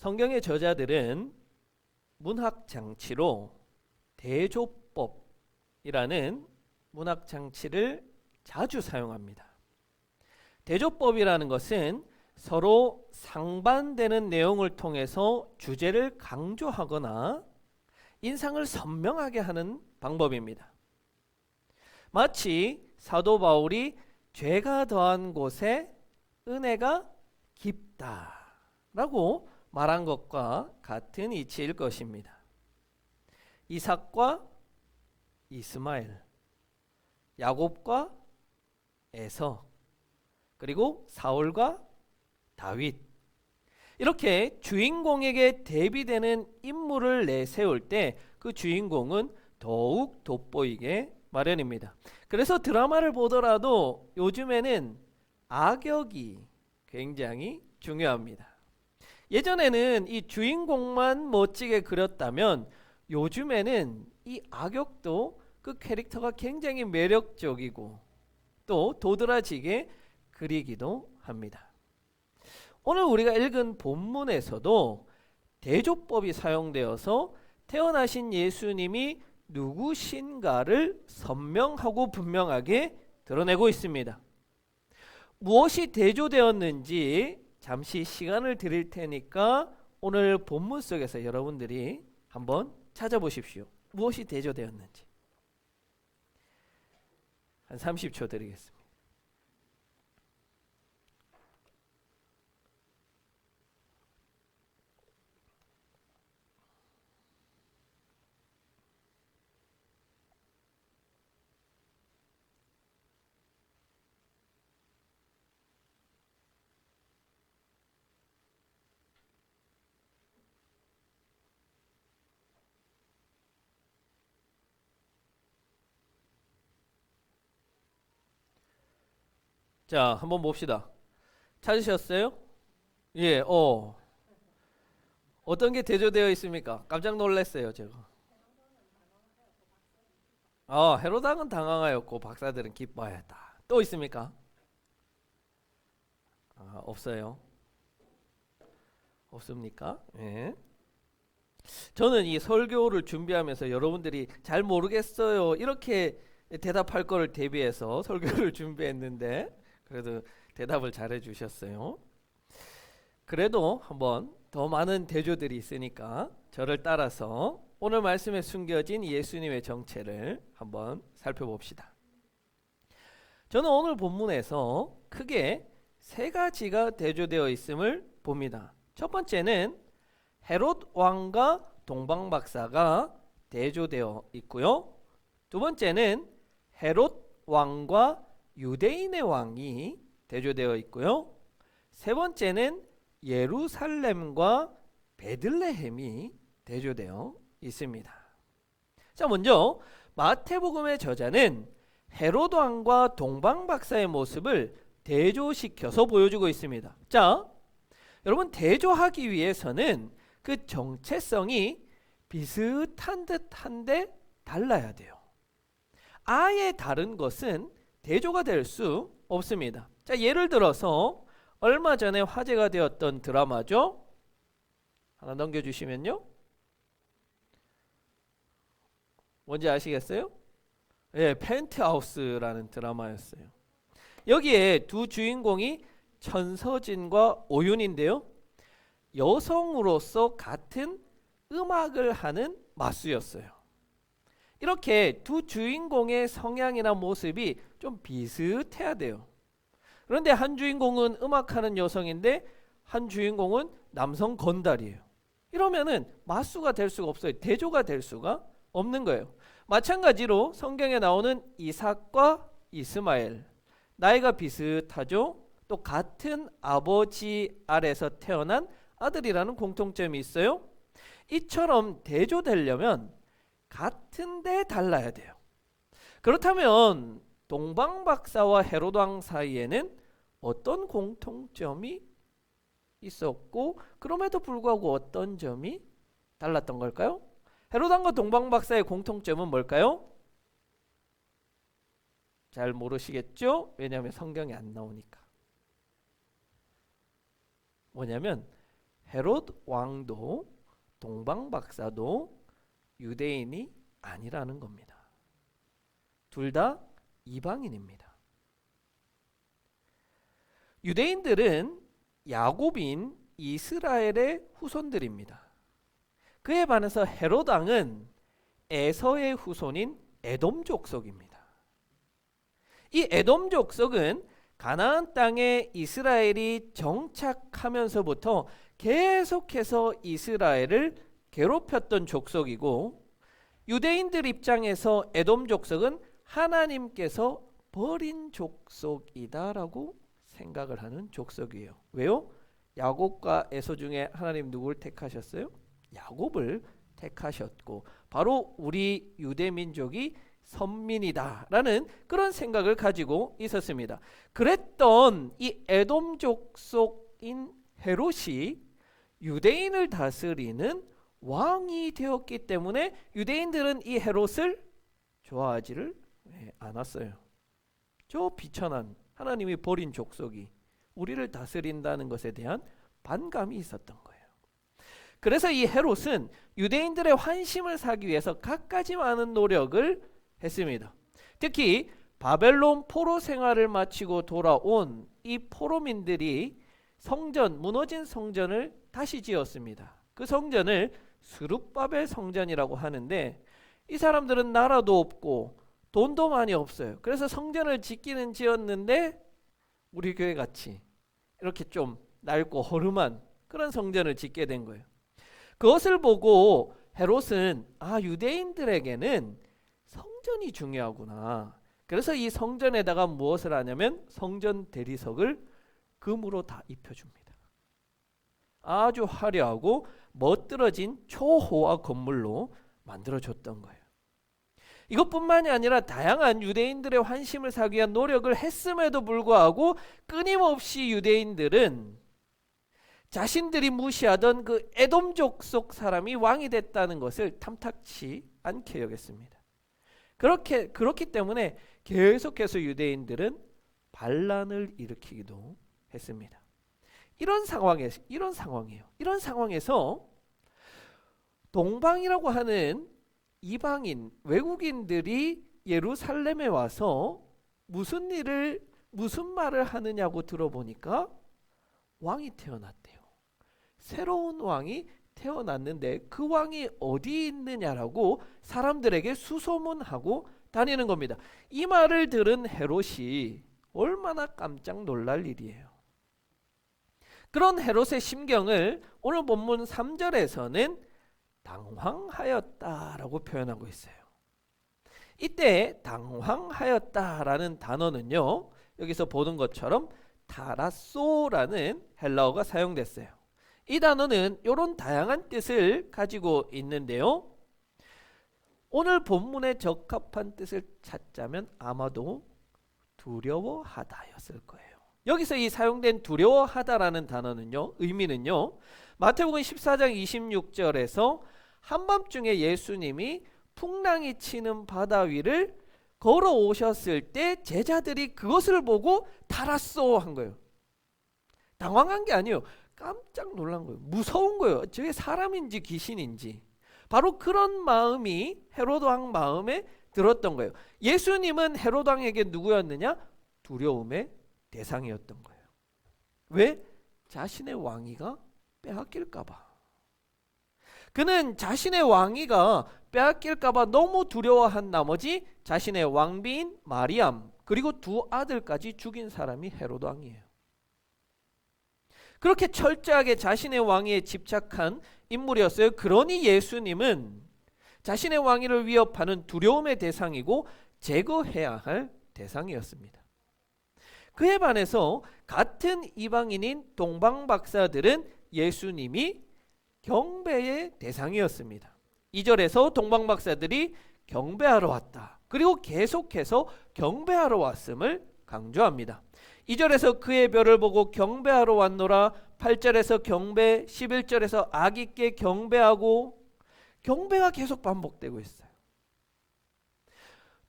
성경의 저자들은 문학 장치로 대조법이라는 문학 장치를 자주 사용합니다. 대조법이라는 것은 서로 상반되는 내용을 통해서 주제를 강조하거나 인상을 선명하게 하는 방법입니다. 마치 사도 바울이 죄가 더한 곳에 은혜가 깊다라고 말한 것과 같은 이치일 것입니다. 이삭과 이스마엘, 야곱과 에서, 그리고 사울과 다윗, 이렇게 주인공에게 대비되는 인물을 내세울 때 그 주인공은 더욱 돋보이게 마련입니다. 그래서 드라마를 보더라도 요즘에는 악역이 굉장히 중요합니다. 예전에는 이 주인공만 멋지게 그렸다면 요즘에는 이 악역도 그 캐릭터가 굉장히 매력적이고 또 도드라지게 그리기도 합니다. 오늘 우리가 읽은 본문에서도 대조법이 사용되어서 태어나신 예수님이 누구신가를 선명하고 분명하게 드러내고 있습니다. 무엇이 대조되었는지 잠시 시간을 드릴 테니까 오늘 본문 속에서 여러분들이 한번 찾아보십시오. 무엇이 대조되었는지. 한 30초 드리겠습니다. 자, 한번 봅시다. 찾으셨어요? 예, 어떤 게 대조되어 있습니까? 깜짝 놀랐어요, 제가. 헤롯 왕은 당황하였고 박사들은 기뻐하였다. 또 있습니까? 없어요. 없습니까? 예. 저는 이 설교를 준비하면서 여러분들이 잘 모르겠어요 이렇게 대답할 거를 대비해서 설교를 준비했는데 그래도 대답을 잘해 주셨어요. 그래도 한번 더 많은 대조들이 있으니까 저를 따라서 오늘 말씀에 숨겨진 예수님의 정체를 한번 살펴봅시다. 저는 오늘 본문에서 크게 세 가지가 대조되어 있음을 봅니다. 첫 번째는 헤롯 왕과 동방 박사가 대조되어 있고요. 두 번째는 헤롯 왕과 유대인의 왕이 대조되어 있고요. 세 번째는 예루살렘과 베들레헴이 대조되어 있습니다. 자, 먼저 마태복음의 저자는 헤롯 왕과 동방 박사의 모습을 대조시켜서 보여주고 있습니다. 자, 여러분 대조하기 위해서는 그 정체성이 비슷한 듯한데 달라야 돼요. 아예 다른 것은 대조가 될 수 없습니다. 자, 예를 들어서 얼마 전에 화제가 되었던 드라마죠. 하나 넘겨주시면요. 뭔지 아시겠어요? 예, 펜트하우스라는 드라마였어요. 여기에 두 주인공이 천서진과 오윤인데요. 여성으로서 같은 음악을 하는 마수였어요. 이렇게 두 주인공의 성향이나 모습이 좀 비슷해야 돼요. 그런데 한 주인공은 음악하는 여성인데 한 주인공은 남성 건달이에요. 이러면은 마수가 될 수가 없어요. 대조가 될 수가 없는 거예요. 마찬가지로 성경에 나오는 이삭과 이스마엘, 나이가 비슷하죠. 또 같은 아버지 아래서 태어난 아들이라는 공통점이 있어요. 이처럼 대조되려면 같은데 달라야 돼요. 그렇다면 동방 박사와 헤롯 왕 사이에는 어떤 공통점이 있었고 그럼에도 불구하고 어떤 점이 달랐던 걸까요? 헤롯 왕과 동방 박사의 공통점은 뭘까요? 잘 모르시겠죠? 왜냐하면 성경에 안 나오니까. 뭐냐면 헤롯 왕도 동방 박사도 유대인이 아니라는 겁니다. 둘 다 이방인입니다. 유대인들은 야곱인 이스라엘의 후손들입니다. 그에 반해서 헤롯 왕은 에서의 후손인 에돔 족속입니다. 이 에돔 족속은 가나안 땅에 이스라엘이 정착하면서부터 계속해서 이스라엘을 괴롭혔던 족속이고, 유대인들 입장에서 에돔 족속은 하나님께서 버린 족속이다라고 생각을 하는 족속이에요. 왜요? 야곱과 에서 중에 하나님 누구를 택하셨어요? 야곱을 택하셨고, 바로 우리 유대 민족이 선민이다라는 그런 생각을 가지고 있었습니다. 그랬던 이 에돔 족속인 헤롯이 유대인을 다스리는 왕이 되었기 때문에 유대인들은 이 헤롯을 좋아하지를 않았어요. 저 비천한 하나님이 버린 족속이 우리를 다스린다는 것에 대한 반감이 있었던 거예요. 그래서 이 헤롯은 유대인들의 환심을 사기 위해서 갖가지 많은 노력을 했습니다. 특히 바벨론 포로 생활을 마치고 돌아온 이 포로민들이 무너진 성전을 다시 지었습니다. 그 성전을 스룹바벨 성전이라고 하는데, 이 사람들은 나라도 없고 돈도 많이 없어요. 그래서 성전을 짓기는 지었는데 우리 교회 같이 이렇게 좀 낡고 허름한 그런 성전을 짓게 된 거예요. 그것을 보고 헤롯은 유대인들에게는 성전이 중요하구나. 그래서 이 성전에다가 무엇을 하냐면 성전 대리석을 금으로 다 입혀줍니다. 아주 화려하고 멋들어진 초호화 건물로 만들어줬던 거예요. 이것뿐만이 아니라 다양한 유대인들의 환심을 사기 위한 노력을 했음에도 불구하고 끊임없이 유대인들은 자신들이 무시하던 그 에돔 족속 사람이 왕이 됐다는 것을 탐탁치 않게 여겼습니다. 그렇기 때문에 계속해서 유대인들은 반란을 일으키기도 했습니다. 이런 상황이에요. 이런 상황에서 동방이라고 하는 이방인, 외국인들이 예루살렘에 와서 무슨 말을 하느냐고 들어보니까 왕이 태어났대요. 새로운 왕이 태어났는데 그 왕이 어디 있느냐라고 사람들에게 수소문하고 다니는 겁니다. 이 말을 들은 헤롯이 얼마나 깜짝 놀랄 일이에요. 그런 헤롯의 심경을 오늘 본문 3절에서는 당황하였다라고 표현하고 있어요. 이때 당황하였다라는 단어는요, 여기서 보는 것처럼 타라소라는 헬라어가 사용됐어요. 이 단어는 이런 다양한 뜻을 가지고 있는데요, 오늘 본문에 적합한 뜻을 찾자면 아마도 두려워하다였을 거예요. 여기서 이 사용된 두려워하다라는 단어는요, 의미는요, 마태복음 14장 26절에서 한밤중에 예수님이 풍랑이 치는 바다 위를 걸어오셨을 때 제자들이 그것을 보고 타라쏘 한 거예요. 당황한 게 아니에요. 깜짝 놀란 거예요. 무서운 거예요. 저게 사람인지 귀신인지. 바로 그런 마음이 헤롯 왕 마음에 들었던 거예요. 예수님은 헤롯 왕에게 누구였느냐? 두려움의 대상이었던 거예요. 왜? 자신의 왕위가 빼앗길까 봐. 그는 자신의 왕위가 빼앗길까 봐 너무 두려워한 나머지 자신의 왕비인 마리암 그리고 두 아들까지 죽인 사람이 헤롯 왕이에요. 그렇게 철저하게 자신의 왕위에 집착한 인물이었어요. 그러니 예수님은 자신의 왕위를 위협하는 두려움의 대상이고 제거해야 할 대상이었습니다. 그에 반해서 같은 이방인인 동방 박사들은 예수님이 경배의 대상이었습니다. 2절에서 동방 박사들이 경배하러 왔다. 그리고 계속해서 경배하러 왔음을 강조합니다. 2절에서 그의 별을 보고 경배하러 왔노라. 8절에서 경배, 11절에서 아기께 경배하고, 경배가 계속 반복되고 있어요.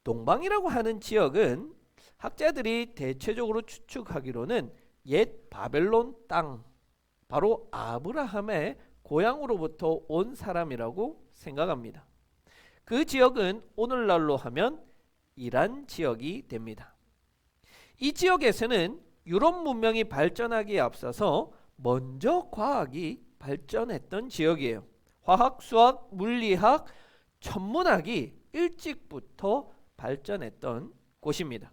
동방이라고 하는 지역은 학자들이 대체적으로 추측하기로는 옛 바벨론 땅, 바로 아브라함의 고향으로부터 온 사람이라고 생각합니다. 그 지역은 오늘날로 하면 이란 지역이 됩니다. 이 지역에서는 유럽 문명이 발전하기에 앞서서 먼저 과학이 발전했던 지역이에요. 화학, 수학, 물리학, 천문학이 일찍부터 발전했던 곳입니다.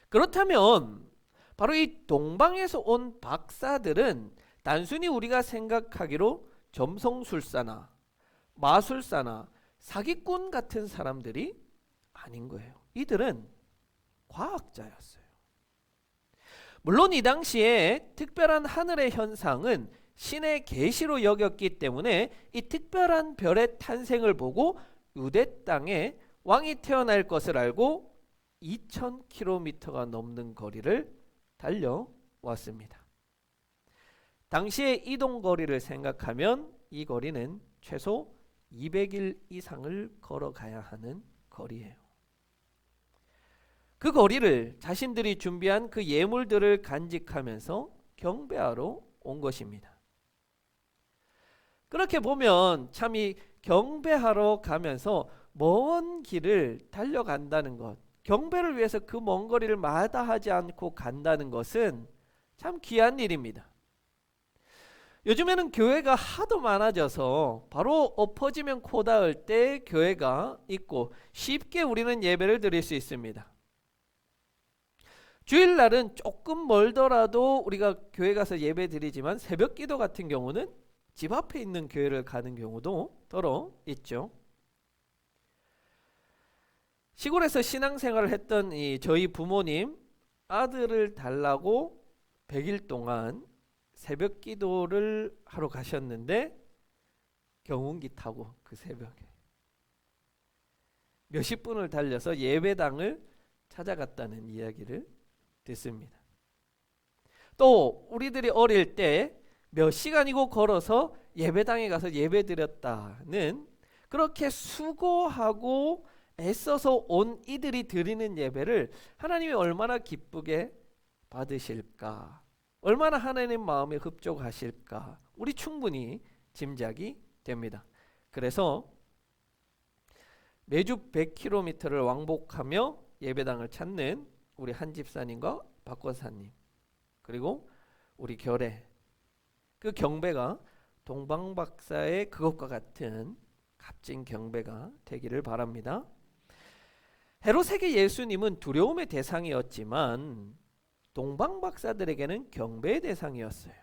그렇다면 바로 이 동방에서 온 박사들은 단순히 우리가 생각하기로 점성술사나 마술사나 사기꾼 같은 사람들이 아닌 거예요. 이들은 과학자였어요. 물론 이 당시에 특별한 하늘의 현상은 신의 계시로 여겼기 때문에 이 특별한 별의 탄생을 보고 유대 땅에 왕이 태어날 것을 알고 2000km가 넘는 거리를 달려왔습니다. 당시의 이동 거리를 생각하면 이 거리는 최소 200일 이상을 걸어가야 하는 거리예요. 그 거리를 자신들이 준비한 그 예물들을 간직하면서 경배하러 온 것입니다. 그렇게 보면 참 이 경배하러 가면서 먼 길을 달려간다는 것, 경배를 위해서 그 먼 거리를 마다하지 않고 간다는 것은 참 귀한 일입니다. 요즘에는 교회가 하도 많아져서 바로 엎어지면 코 닿을 때 교회가 있고 쉽게 우리는 예배를 드릴 수 있습니다. 주일날은 조금 멀더라도 우리가 교회 가서 예배 드리지만 새벽 기도 같은 경우는 집 앞에 있는 교회를 가는 경우도 더러 있죠. 시골에서 신앙생활을 했던 저희 부모님 아들을 달라고 100일 동안 새벽 기도를 하러 가셨는데 경운기 타고 그 새벽에 몇십 분을 달려서 예배당을 찾아갔다는 이야기를 듣습니다. 또 우리들이 어릴 때 몇 시간이고 걸어서 예배당에 가서 예배 드렸다는 그렇게 수고하고 애써서 온 이들이 드리는 예배를 하나님이 얼마나 기쁘게 받으실까, 얼마나 하나님 마음에 흡족하실까 우리 충분히 짐작이 됩니다. 그래서 매주 100km를 왕복하며 예배당을 찾는 우리 한 집사님과 박 권사님, 그리고 우리 결례, 그 경배가 동방박사의 그것과 같은 값진 경배가 되기를 바랍니다. 헤롯에게 예수님은 두려움의 대상이었지만 동방박사들에게는 경배의 대상이었어요.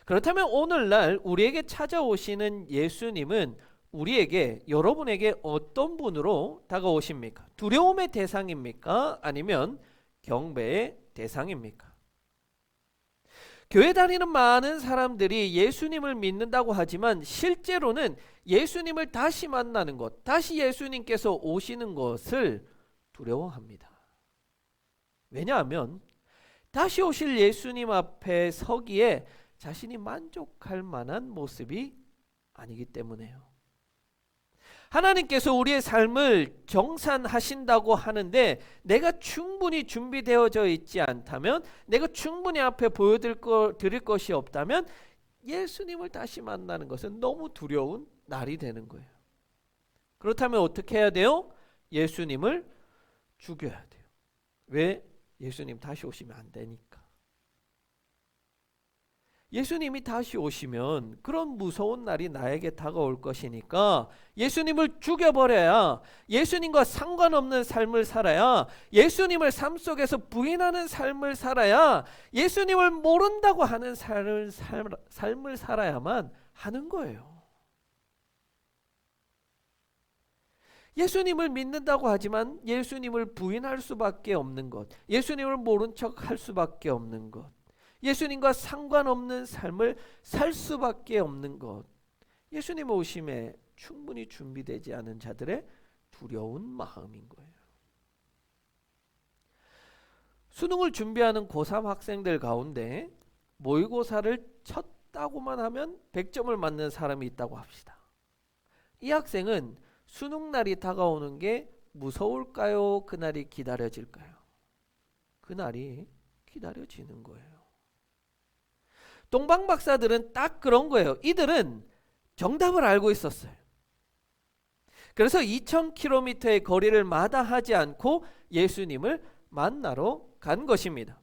그렇다면 오늘날 우리에게 찾아오시는 예수님은 우리에게, 여러분에게 어떤 분으로 다가오십니까? 두려움의 대상입니까? 아니면 경배의 대상입니까? 교회 다니는 많은 사람들이 예수님을 믿는다고 하지만 실제로는 예수님을 다시 만나는 것, 다시 예수님께서 오시는 것을 두려워합니다. 왜냐하면 다시 오실 예수님 앞에 서기에 자신이 만족할 만한 모습이 아니기 때문에요. 하나님께서 우리의 삶을 정산하신다고 하는데 내가 충분히 준비되어져 있지 않다면, 내가 충분히 앞에 보여드릴 것이 없다면 예수님을 다시 만나는 것은 너무 두려운 날이 되는 거예요. 그렇다면 어떻게 해야 돼요? 예수님을 죽여야 돼요. 왜? 예수님 다시 오시면 안 되니까. 예수님이 다시 오시면 그런 무서운 날이 나에게 다가올 것이니까 예수님을 죽여버려야, 예수님과 상관없는 삶을 살아야, 예수님을 삶 속에서 부인하는 삶을 살아야, 예수님을 모른다고 하는 삶을 살아야만 하는 거예요. 예수님을 믿는다고 하지만 예수님을 부인할 수밖에 없는 것, 예수님을 모른 척 할 수밖에 없는 것, 예수님과 상관없는 삶을 살 수밖에 없는 것, 예수님 오심에 충분히 준비되지 않은 자들의 두려운 마음인 거예요. 수능을 준비하는 고3 학생들 가운데 모의고사를 쳤다고만 하면 100점을 맞는 사람이 있다고 합시다. 이 학생은 수능날이 다가오는 게 무서울까요? 그날이 기다려질까요? 그날이 기다려지는 거예요. 동방 박사들은 딱 그런 거예요. 이들은 정답을 알고 있었어요. 그래서 2000km의 거리를 마다하지 않고 예수님을 만나러 간 것입니다.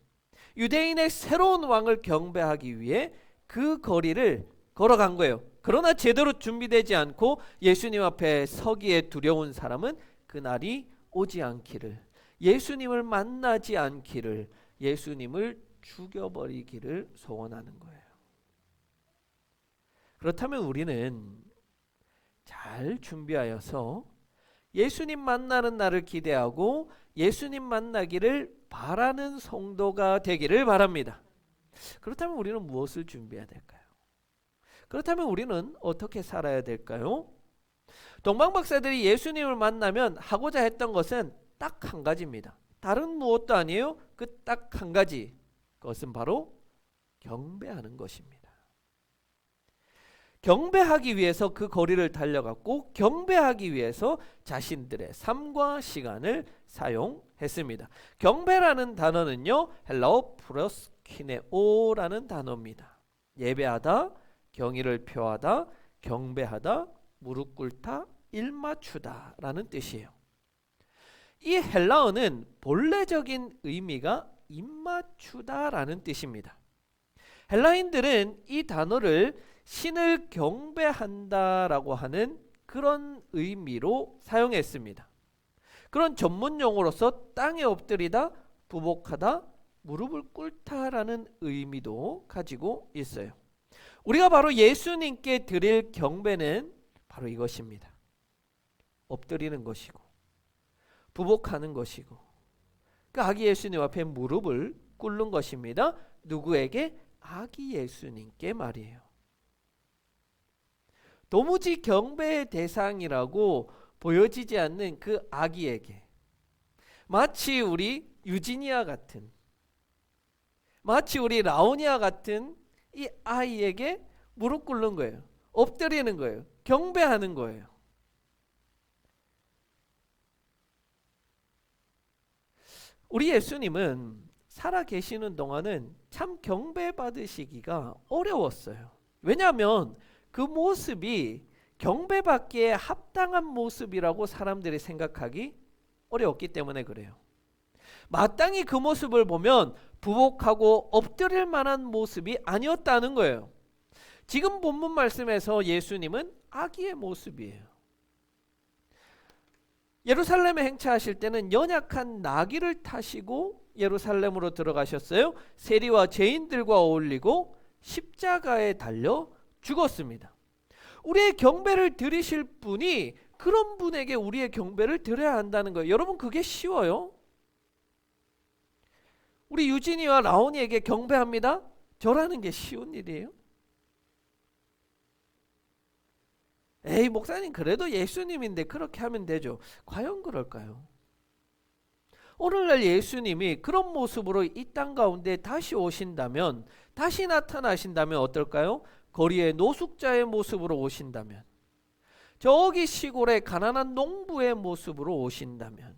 유대인의 새로운 왕을 경배하기 위해 그 거리를 걸어간 거예요. 그러나 제대로 준비되지 않고 예수님 앞에 서기에 두려운 사람은 그날이 오지 않기를, 예수님을 만나지 않기를, 예수님을 죽여버리기를 소원하는 거예요. 그렇다면 우리는 잘 준비하여서 예수님 만나는 날을 기대하고 예수님 만나기를 바라는 성도가 되기를 바랍니다. 그렇다면 우리는 무엇을 준비해야 될까요? 그렇다면 우리는 어떻게 살아야 될까요? 동방 박사들이 예수님을 만나면 하고자 했던 것은 딱 한 가지입니다. 다른 무엇도 아니에요. 그 딱 한 가지, 그것은 바로 경배하는 것입니다. 경배하기 위해서 그 거리를 달려갔고 경배하기 위해서 자신들의 삶과 시간을 사용했습니다. 경배라는 단어는요, 헬라어 프로스키네오라는 단어입니다. 예배하다, 경의를 표하다, 경배하다, 무릎 꿇다, 일맞추다 라는 뜻이에요. 이 헬라어는 본래적인 의미가 입맞추다 라는 뜻입니다. 헬라인들은 이 단어를 신을 경배한다라고 하는 그런 의미로 사용했습니다. 그런 전문 용어로서 땅에 엎드리다, 부복하다, 무릎을 꿇다라는 의미도 가지고 있어요. 우리가 바로 예수님께 드릴 경배는 바로 이것입니다. 엎드리는 것이고 부복하는 것이고 그 아기 예수님 앞에 무릎을 꿇는 것입니다. 누구에게? 아기 예수님께 말이에요. 도무지 경배의 대상이라고 보여지지 않는 그 아기에게, 마치 우리 유지니아 같은, 마치 우리 라오니아 같은 이 아이에게 무릎 꿇는 거예요. 엎드리는 거예요. 경배하는 거예요. 우리 예수님은 살아 계시는 동안은 참 경배받으시기가 어려웠어요. 왜냐하면 그 모습이 경배받기에 합당한 모습이라고 사람들이 생각하기 어려웠기 때문에 그래요. 마땅히 그 모습을 보면 부복하고 엎드릴 만한 모습이 아니었다는 거예요. 지금 본문 말씀에서 예수님은 아기의 모습이에요. 예루살렘에 행차하실 때는 연약한 나귀를 타시고 예루살렘으로 들어가셨어요. 세리와 죄인들과 어울리고 십자가에 달려 죽었습니다. 우리의 경배를 드리실 분이 그런 분에게 우리의 경배를 드려야 한다는 거예요. 여러분, 그게 쉬워요? 우리 유진이와 라온이에게 경배합니다. 저라는 게 쉬운 일이에요? 에이, 목사님 그래도 예수님인데 그렇게 하면 되죠. 과연 그럴까요? 오늘날 예수님이 그런 모습으로 이 땅 가운데 다시 오신다면, 다시 나타나신다면 어떨까요? 거리의 노숙자의 모습으로 오신다면, 저기 시골의 가난한 농부의 모습으로 오신다면,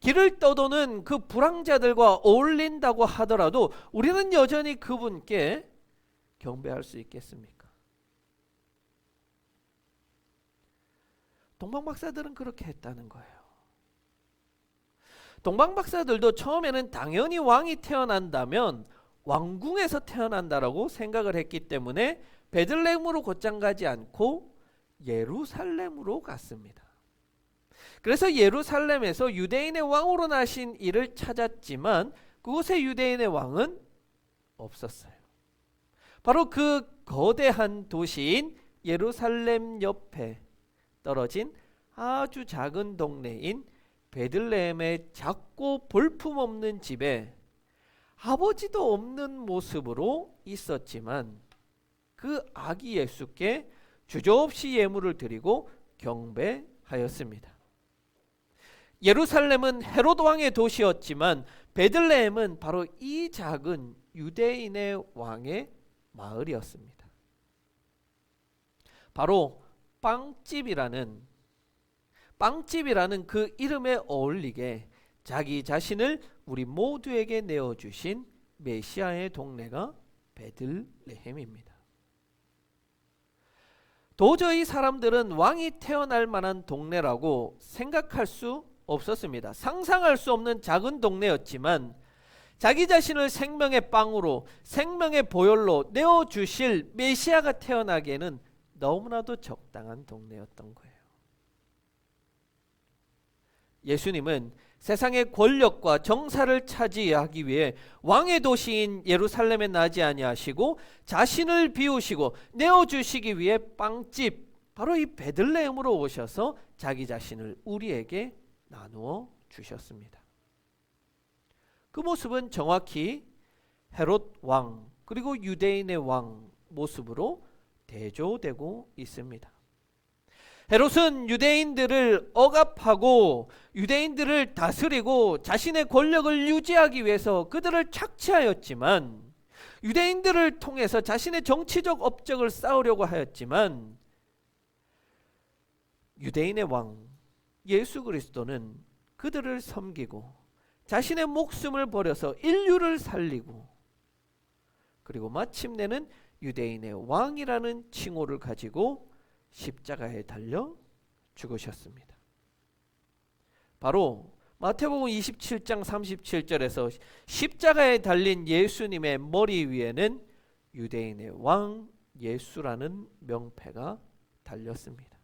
길을 떠도는 그 불황자들과 어울린다고 하더라도 우리는 여전히 그분께 경배할 수 있겠습니까? 동방 박사들은 그렇게 했다는 거예요. 동방 박사들도 처음에는 당연히 왕이 태어난다면 왕궁에서 태어난다라고 생각을 했기 때문에 베들레헴으로 곧장 가지 않고 예루살렘으로 갔습니다. 그래서 예루살렘에서 유대인의 왕으로 나신 이를 찾았지만 그곳에 유대인의 왕은 없었어요. 바로 그 거대한 도시인 예루살렘 옆에 떨어진 아주 작은 동네인 베들레헴의 작고 볼품없는 집에 아버지도 없는 모습으로 있었지만 그 아기 예수께 주저없이 예물을 드리고 경배하였습니다. 예루살렘은 헤롯 왕의 도시였지만 베들레헴은 바로 이 작은 유대인의 왕의 마을이었습니다. 바로 빵집이라는 그 이름에 어울리게 자기 자신을 우리 모두에게 내어주신 메시아의 동네가 베들레헴입니다. 도저히 사람들은 왕이 태어날 만한 동네라고 생각할 수 없었습니다. 상상할 수 없는 작은 동네였지만 자기 자신을 생명의 빵으로, 생명의 보혈로 내어주실 메시아가 태어나기에는 너무나도 적당한 동네였던 거예요. 예수님은 세상의 권력과 정사를 차지하기 위해 왕의 도시인 예루살렘에 나지 아니하시고 자신을 비우시고 내어주시기 위해 빵집, 바로 이 베들레헴으로 오셔서 자기 자신을 우리에게 나누어 주셨습니다. 그 모습은 정확히 헤롯 왕 그리고 유대인의 왕 모습으로 대조되고 있습니다. 헤롯은 유대인들을 억압하고 유대인들을 다스리고 자신의 권력을 유지하기 위해서 그들을 착취하였지만, 유대인들을 통해서 자신의 정치적 업적을 쌓으려고 하였지만, 유대인의 왕 예수 그리스도는 그들을 섬기고 자신의 목숨을 버려서 인류를 살리고, 그리고 마침내는 유대인의 왕이라는 칭호를 가지고 십자가에 달려 죽으셨습니다. 바로 마태복음 27장 37절에서 십자가에 달린 예수님의 머리 위에는 유대인의 왕 예수라는 명패가 달렸습니다.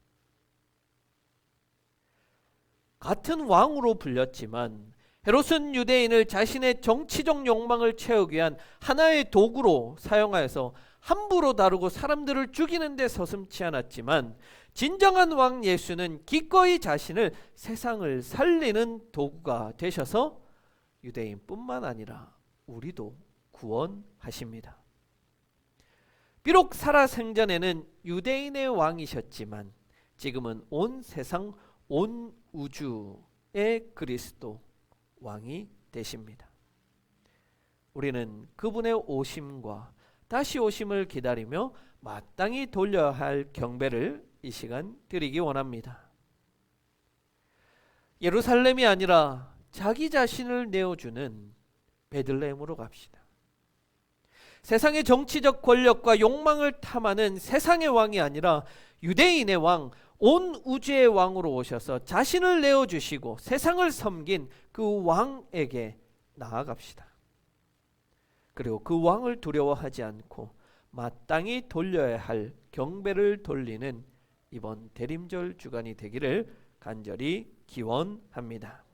같은 왕으로 불렸지만 헤롯은 유대인을 자신의 정치적 욕망을 채우기 위한 하나의 도구로 사용하여서 함부로 다루고 사람들을 죽이는 데 서슴지 않았지만, 진정한 왕 예수는 기꺼이 자신을 세상을 살리는 도구가 되셔서 유대인뿐만 아니라 우리도 구원하십니다. 비록 살아생전에는 유대인의 왕이셨지만 지금은 온 세상 온 우주의 그리스도 왕이 되십니다. 우리는 그분의 오심과 다시 오심을 기다리며 마땅히 돌려야 할 경배를 이 시간 드리기 원합니다. 예루살렘이 아니라 자기 자신을 내어주는 베들레헴으로 갑시다. 세상의 정치적 권력과 욕망을 탐하는 세상의 왕이 아니라 유대인의 왕, 온 우주의 왕으로 오셔서 자신을 내어주시고 세상을 섬긴 그 왕에게 나아갑시다. 그리고 그 왕을 두려워하지 않고 마땅히 돌려야 할 경배를 돌리는 이번 대림절 주간이 되기를 간절히 기원합니다.